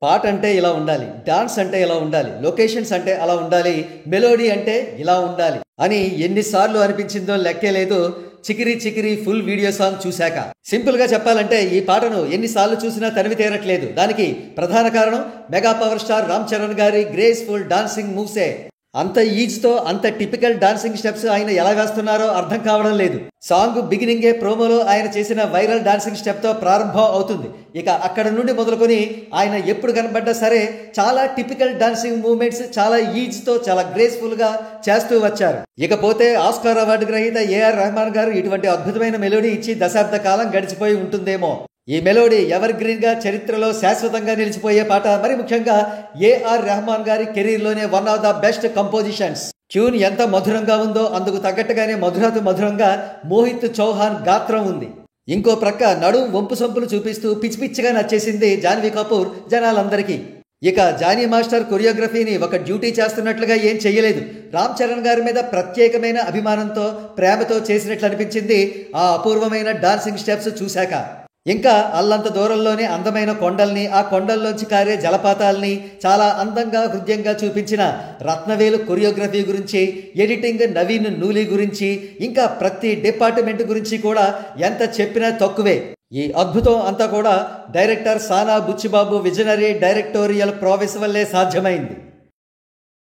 పాట అంటే ఇలా ఉండాలి, డాన్స్ అంటే ఇలా ఉండాలి, లొకేషన్స్ అంటే అలా ఉండాలి, మెలోడీ అంటే ఇలా ఉండాలి అని ఎన్నిసార్లు అనిపించిందో లెక్కే లేదు. Chikiri Chikiri full video song చూశాక సింపుల్ గా చెప్పాలంటే ఈ పాటను ఎన్నిసార్లు చూసినా తనివి తీరట్లేదు. దానికి ప్రధాన కారణం mega power star Ram Charan గారి గ్రేస్ఫుల్ డాన్సింగ్ మూవ్సే. అంత ఈజ్తో అంత టిపికల్ డాన్సింగ్ స్టెప్స్ ఆయన ఎలా వేస్తున్నారో అర్థం కావడం లేదు. సాంగ్ బిగినింగే ప్రోమోలో ఆయన చేసిన వైరల్ డాన్సింగ్ స్టెప్తో ప్రారంభం అవుతుంది. ఇక అక్కడ నుండి మొదలుకొని ఆయన ఎప్పుడు కనబడ్డా సరే చాలా టిపికల్ డాన్సింగ్ మూవ్మెంట్స్ చాలా ఈజ్తో చాలా గ్రేస్ఫుల్గా చేస్తూ వచ్చారు. ఇకపోతే ఆస్కార్ అవార్డు గ్రహీత ఏఆర్ రెహమాన్ గారు ఇటువంటి అద్భుతమైన మెలోడీ ఇచ్చి దశాబ్ద కాలం గడిచిపోయి ఉంటుందేమో. ఈ మెలోడీ ఎవర్ గ్రీన్ గా చరిత్రలో శాశ్వతంగా నిలిచిపోయే పాట. మరి ముఖ్యంగా ఏఆర్ రెహమాన్ గారి కెరీర్లోనే one of the best compositions. Tune ఎంత మధురంగా ఉందో అందుకు తగ్గట్టుగానే మధురాతి మధురంగా మోహిత్ చౌహాన్ గాత్రం ఉంది. ఇంకో ప్రక్క నడుం వంపు సొంపులు చూపిస్తూ పిచ్చి పిచ్చిగా నచ్చేసింది జాన్వీ కపూర్ జనాలందరికీ. ఇక జానీ మాస్టర్ కొరియోగ్రఫీని ఒక డ్యూటీ చేస్తున్నట్లుగా ఏం చెయ్యలేదు. రామ్ చరణ్ గారి మీద ప్రత్యేకమైన అభిమానంతో ప్రేమతో చేసినట్లు అనిపించింది ఆ అపూర్వమైన డాన్సింగ్ స్టెప్స్ చూశాక. ఇంకా అల్లంత దూరంలోనే అందమైన కొండల్ని, ఆ కొండల్లోంచి కారే జలపాతాల్ని చాలా అందంగా హృదయంగా చూపించిన రత్నవేలు కొరియోగ్రఫీ గురించి, ఎడిటింగ్ నవీన్ నూలి గురించి, ఇంకా ప్రతి డిపార్ట్మెంట్ గురించి కూడా ఎంత చెప్పినా తక్కువే. ఈ అద్భుతం అంతా కూడా డైరెక్టర్ సానా బుచ్చిబాబు విజనరీ డైరెక్టోరియల్ ప్రావెస్ వల్లే సాధ్యమైంది.